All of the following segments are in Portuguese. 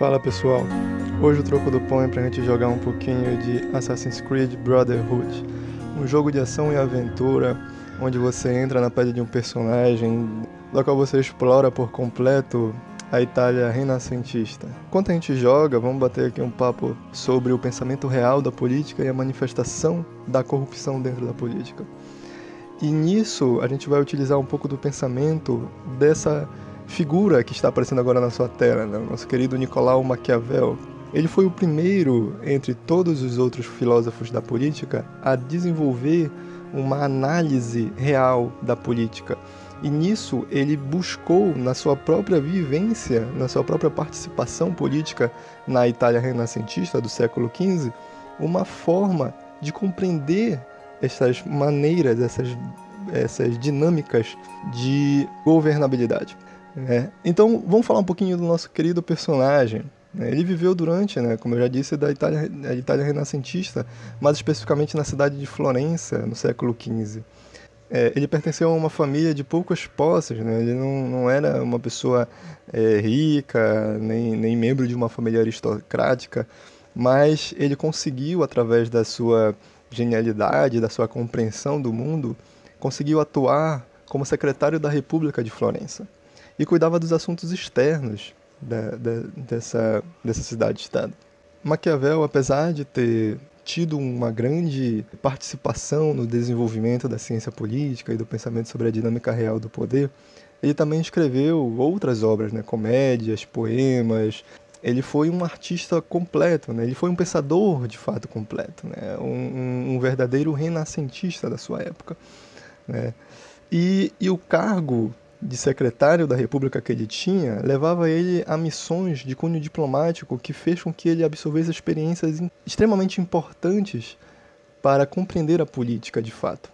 Fala pessoal, hoje o troco do pão é pra gente jogar um pouquinho de Assassin's Creed Brotherhood, um jogo de ação e aventura onde você entra na pele de um personagem, do qual você explora por completo a Itália renascentista. Enquanto a gente joga, vamos bater aqui um papo sobre o pensamento real da política e a manifestação da corrupção dentro da política. E nisso a gente vai utilizar um pouco do pensamento dessa figura que está aparecendo agora na sua tela, né? O nosso querido Nicolau Maquiavel. Ele foi o primeiro, entre todos os outros filósofos da política, a desenvolver uma análise real da política. E nisso ele buscou, na sua própria vivência, na sua própria participação política na Itália renascentista do século XV, uma forma de compreender essas maneiras, essas dinâmicas de governabilidade. Então, vamos falar um pouquinho do nosso querido personagem. Ele viveu durante, como eu já disse, da Itália renascentista, mais especificamente na cidade de Florença, no século XV. Ele pertenceu a uma família de poucas posses, ele não era uma pessoa rica, nem membro de uma família aristocrática, mas ele conseguiu, através da sua genialidade, da sua compreensão do mundo, conseguiu atuar como secretário da República de Florença e cuidava dos assuntos externos dessa cidade-estado. Maquiavel, apesar de ter tido uma grande participação no desenvolvimento da ciência política e do pensamento sobre a dinâmica real do poder, ele também escreveu outras obras, comédias, poemas. Ele foi um artista completo, ele foi um pensador de fato completo, um verdadeiro renascentista da sua época. E o cargo de secretário da República que ele tinha levava ele a missões de cunho diplomático que fez com que ele absorvesse experiências extremamente importantes para compreender a política de fato.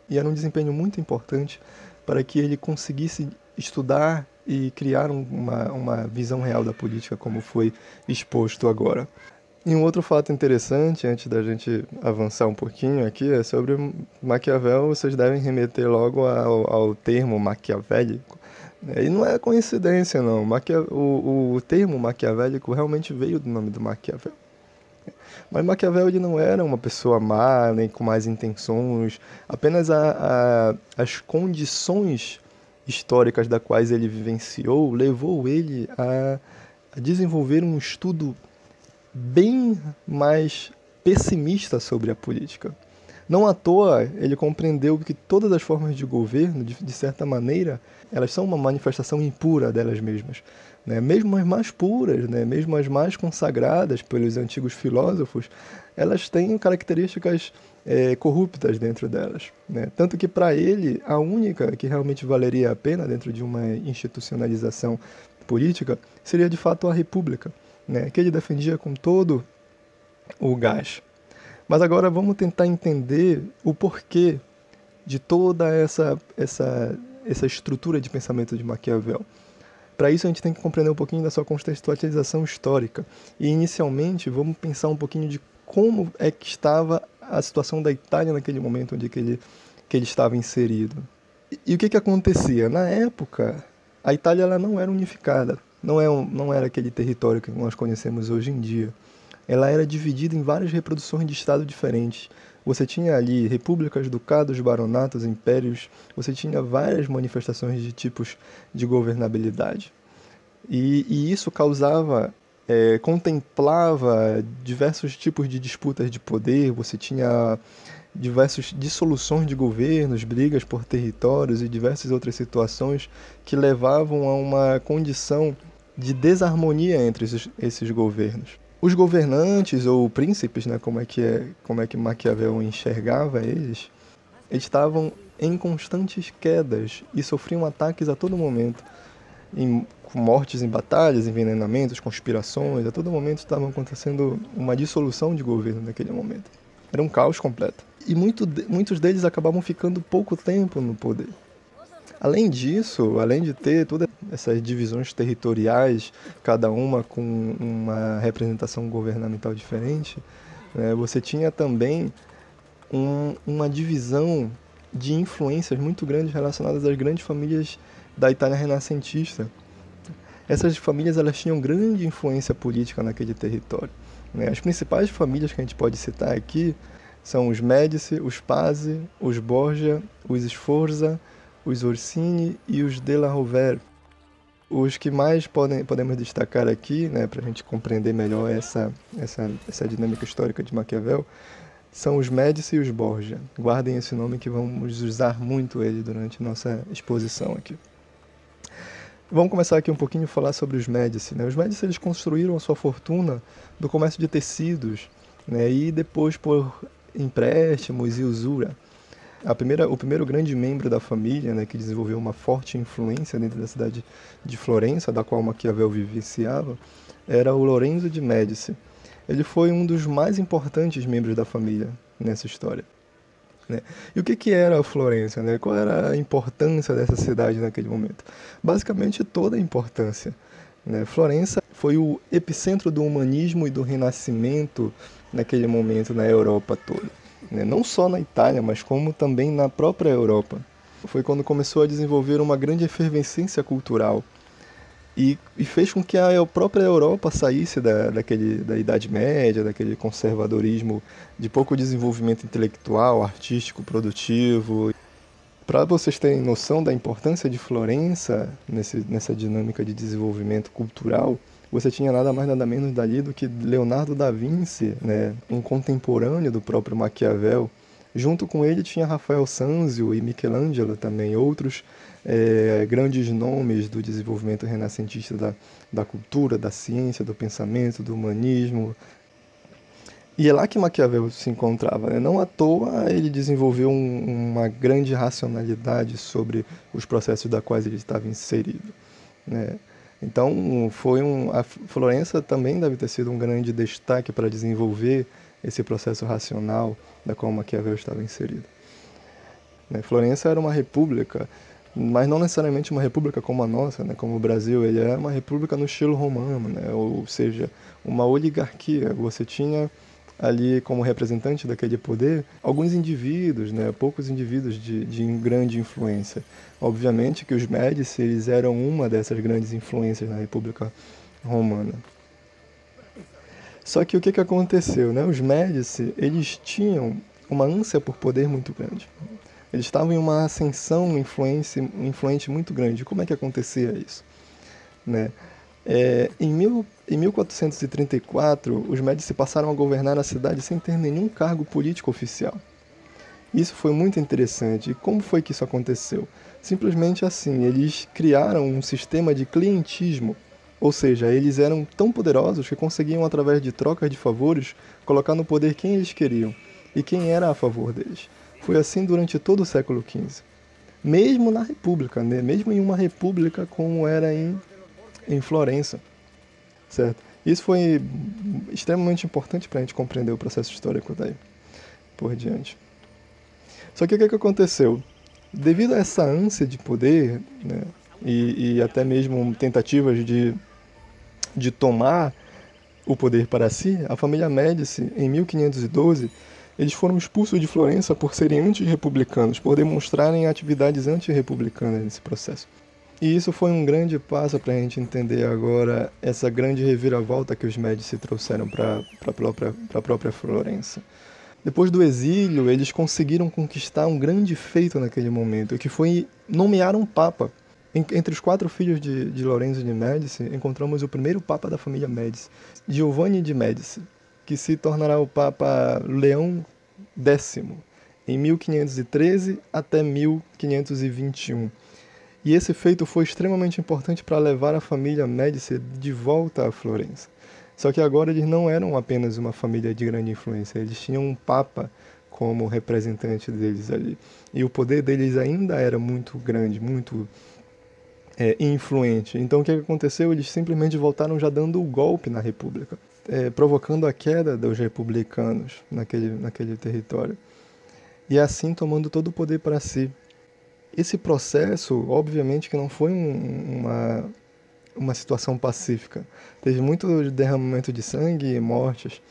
E era um desempenho muito importante para que ele conseguisse estudar e criar uma visão real da política, como foi exposto agora. E um outro fato interessante, antes da gente avançar um pouquinho aqui, é sobre Maquiavel. Vocês devem remeter logo ao termo maquiavélico. E não é coincidência, não. O termo maquiavélico realmente veio do nome do Maquiavel. Mas Maquiavel ele não era uma pessoa má, nem com más intenções. Apenas as condições históricas das quais ele vivenciou levou ele a desenvolver um estudo bem mais pessimista sobre a política. Não à toa, ele compreendeu que todas as formas de governo, de certa maneira, elas são uma manifestação impura delas mesmas. Mesmo as mais puras, mesmo as mais consagradas pelos antigos filósofos, elas têm características corruptas dentro delas. Tanto que, para ele, a única que realmente valeria a pena dentro de uma institucionalização política seria, de fato, a república, que ele defendia com todo o gás. Mas agora vamos tentar entender o porquê de toda essa estrutura de pensamento de Maquiavel. Para isso a gente tem que compreender um pouquinho da sua contextualização histórica. E inicialmente vamos pensar um pouquinho de como é que estava a situação da Itália naquele momento onde que ele estava inserido. E o que acontecia? Na época, a Itália ela não era unificada. Não era aquele território que nós conhecemos hoje em dia. Ela era dividida em várias reproduções de Estado diferentes. Você tinha ali repúblicas, ducados, baronatos, impérios. Você tinha várias manifestações de tipos de governabilidade. E isso contemplava diversos tipos de disputas de poder. Você tinha diversas dissoluções de governos, brigas por territórios e diversas outras situações que levavam a uma condição de desarmonia entre esses governos. Os governantes ou príncipes, como é que Maquiavel enxergava eles estavam em constantes quedas e sofriam ataques a todo momento, com mortes em batalhas, envenenamentos, conspirações. A todo momento estava acontecendo uma dissolução de governo naquele momento. Era um caos completo. E muitos deles acabavam ficando pouco tempo no poder. Além disso, além de ter todas essas divisões territoriais, cada uma com uma representação governamental diferente, você tinha também uma divisão de influências muito grandes relacionadas às grandes famílias da Itália renascentista. Essas famílias elas tinham grande influência política naquele território, né? As principais famílias que a gente pode citar aqui são os Médici, os Pazzi, os Borgia, os Sforza, os Orsini e os Della Rovere. Os que mais podemos destacar aqui, né, para a gente compreender melhor essa dinâmica histórica de Maquiavel, são os Médici e os Borgia. Guardem esse nome que vamos usar muito ele durante nossa exposição aqui. Vamos começar aqui um pouquinho a falar sobre os Médici, né? Os Médici eles construíram a sua fortuna do comércio de tecidos, né, e depois por empréstimos e usura. O primeiro grande membro da família, né, que desenvolveu uma forte influência dentro da cidade de Florença, da qual Maquiavel vivenciava, era o Lorenzo de Médici. Ele foi um dos mais importantes membros da família nessa história, né? E o que era a Florença, né? Qual era a importância dessa cidade naquele momento? Basicamente toda a importância, né? Florença foi o epicentro do humanismo e do renascimento naquele momento na Europa toda, né? Não só na Itália, mas como também na própria Europa. Foi quando começou a desenvolver uma grande efervescência cultural e fez com que a própria Europa saísse da Idade Média, daquele conservadorismo de pouco desenvolvimento intelectual, artístico, produtivo. Para vocês terem noção da importância de Florença nessa dinâmica de desenvolvimento cultural, você tinha nada mais nada menos dali do que Leonardo da Vinci, né, um contemporâneo do próprio Maquiavel. Junto com ele tinha Rafael Sanzio e Michelangelo também, outros grandes nomes do desenvolvimento renascentista da cultura, da ciência, do pensamento, do humanismo. E é lá que Maquiavel se encontrava, né? Não à toa ele desenvolveu uma grande racionalidade sobre os processos da quais ele estava inserido, né? Então, a Florença também deve ter sido um grande destaque para desenvolver esse processo racional da qual Maquiavel estava inserido, né? Florença era uma república, mas não necessariamente uma república como a nossa, né? Como o Brasil, ele era uma república no estilo romano, né? Ou seja, uma oligarquia. Você tinha ali como representante daquele poder alguns indivíduos, né? Poucos indivíduos de grande influência. Obviamente que os Médici eles eram uma dessas grandes influências na República Romana. Só que o que aconteceu, né? Os Médici eles tinham uma ânsia por poder muito grande. Eles estavam em uma ascensão influente muito grande. Como é que acontecia isso, né? Em 1434, os Médici passaram a governar a cidade sem ter nenhum cargo político oficial. Isso foi muito interessante. E como foi que isso aconteceu? Simplesmente assim, eles criaram um sistema de clientismo. Ou seja, eles eram tão poderosos que conseguiam, através de trocas de favores, colocar no poder quem eles queriam e quem era a favor deles. Foi assim durante todo o século XV. Mesmo na República, né? Mesmo em uma república como era em Florença, certo? Isso foi extremamente importante para a gente compreender o processo histórico daí por diante. Só que o que aconteceu? Devido a essa ânsia de poder, né, e até mesmo tentativas de tomar o poder para si, a família Médici, em 1512, eles foram expulsos de Florença por serem antirrepublicanos, por demonstrarem atividades antirrepublicanas nesse processo. E isso foi um grande passo para a gente entender agora essa grande reviravolta que os Médici trouxeram para a própria Florença. Depois do exílio, eles conseguiram conquistar um grande feito naquele momento, que foi nomear um papa. Entre os 4 filhos de Lorenzo de Médici, encontramos o primeiro papa da família Médici, Giovanni de Médici, que se tornará o Papa Leão X, em 1513 até 1521. E esse feito foi extremamente importante para levar a família Médici de volta a Florença. Só que agora eles não eram apenas uma família de grande influência, eles tinham um papa como representante deles ali. E o poder deles ainda era muito grande, muito influente. Então o que aconteceu? Eles simplesmente voltaram já dando o golpe na República, provocando a queda dos republicanos naquele território. E assim tomando todo o poder para si. Esse processo, obviamente, que não foi uma situação pacífica. Teve muito derramamento de sangue e mortes.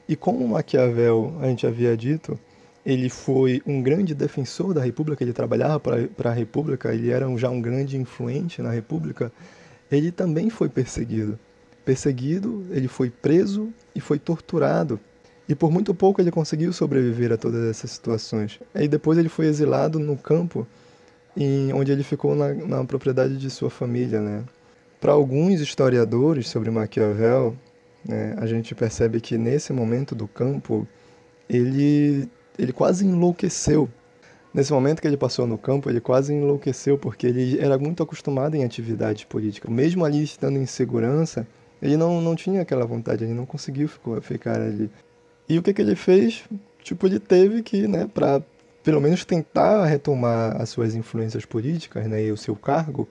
E como Maquiavel, a gente havia dito, ele foi um grande defensor da República, ele trabalhava para a República, ele era já um grande influente na República, ele também foi perseguido. Perseguido, ele foi preso e foi torturado. E por muito pouco ele conseguiu sobreviver a todas essas situações. Aí depois ele foi exilado no campo, onde ele ficou na propriedade de sua família, né? Para alguns historiadores sobre Maquiavel, né, a gente percebe que nesse momento do campo, ele quase enlouqueceu. Nesse momento que ele passou no campo, ele quase enlouqueceu, porque ele era muito acostumado em atividade política. Mesmo ali estando em segurança, ele não tinha aquela vontade, ele não conseguiu ficar ali. E o que ele fez? Tipo, ele teve que, né, para pelo menos tentar retomar as suas influências políticas, né, e o seu cargo,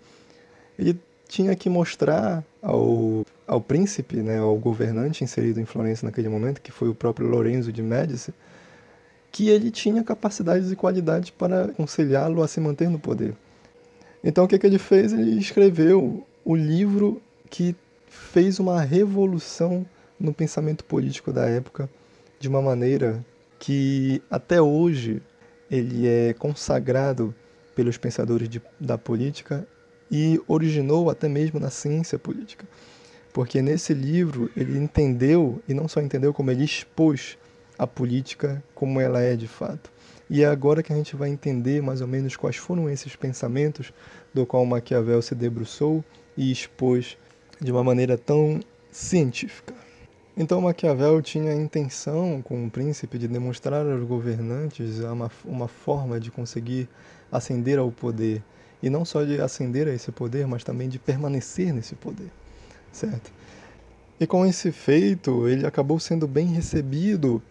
ele tinha que mostrar ao príncipe, né, ao governante inserido em Florença naquele momento, que foi o próprio Lorenzo de Médici, que ele tinha capacidades e qualidades para aconselhá-lo a se manter no poder. Então o que ele fez? Ele escreveu o livro que fez uma revolução no pensamento político da época, de uma maneira que até hoje ele é consagrado pelos pensadores da política e originou até mesmo na ciência política. Porque nesse livro ele entendeu, e não só entendeu, como ele expôs a política como ela é de fato. E é agora que a gente vai entender mais ou menos quais foram esses pensamentos do qual Maquiavel se debruçou e expôs de uma maneira tão científica. Então Maquiavel tinha a intenção, com o príncipe, de demonstrar aos governantes uma forma de conseguir ascender ao poder. E não só de ascender a esse poder, mas também de permanecer nesse poder, certo? E com esse feito, ele acabou sendo bem recebido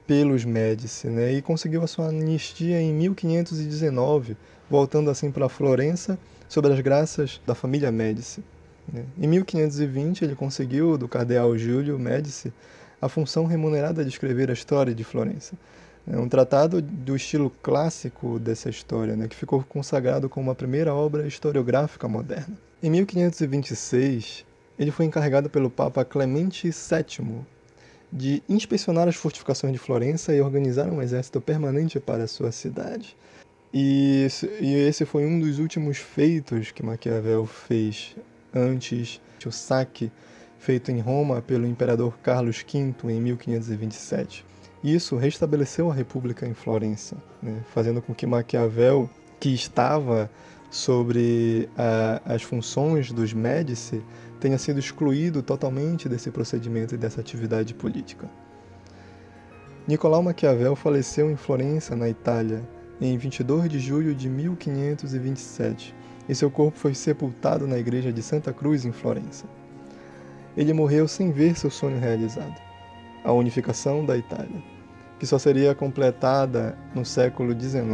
pelos Médici, né? E conseguiu a sua anistia em 1519, voltando assim para Florença, sob as graças da família Médici. Em 1520, ele conseguiu, do cardeal Giulio Médici, a função remunerada de escrever a história de Florença. É um tratado do estilo clássico dessa história, né, que ficou consagrado como a primeira obra historiográfica moderna. Em 1526, ele foi encarregado pelo Papa Clemente VII de inspecionar as fortificações de Florença e organizar um exército permanente para a sua cidade. E esse foi um dos últimos feitos que Maquiavel fez antes do saque feito em Roma pelo imperador Carlos V em 1527. Isso restabeleceu a República em Florença, né, fazendo com que Maquiavel, que estava sobre as funções dos Médici, tenha sido excluído totalmente desse procedimento e dessa atividade política. Nicolau Maquiavel faleceu em Florença, na Itália, em 22 de julho de 1527, e seu corpo foi sepultado na igreja de Santa Cruz, em Florença. Ele morreu sem ver seu sonho realizado, a unificação da Itália, que só seria completada no século XIX.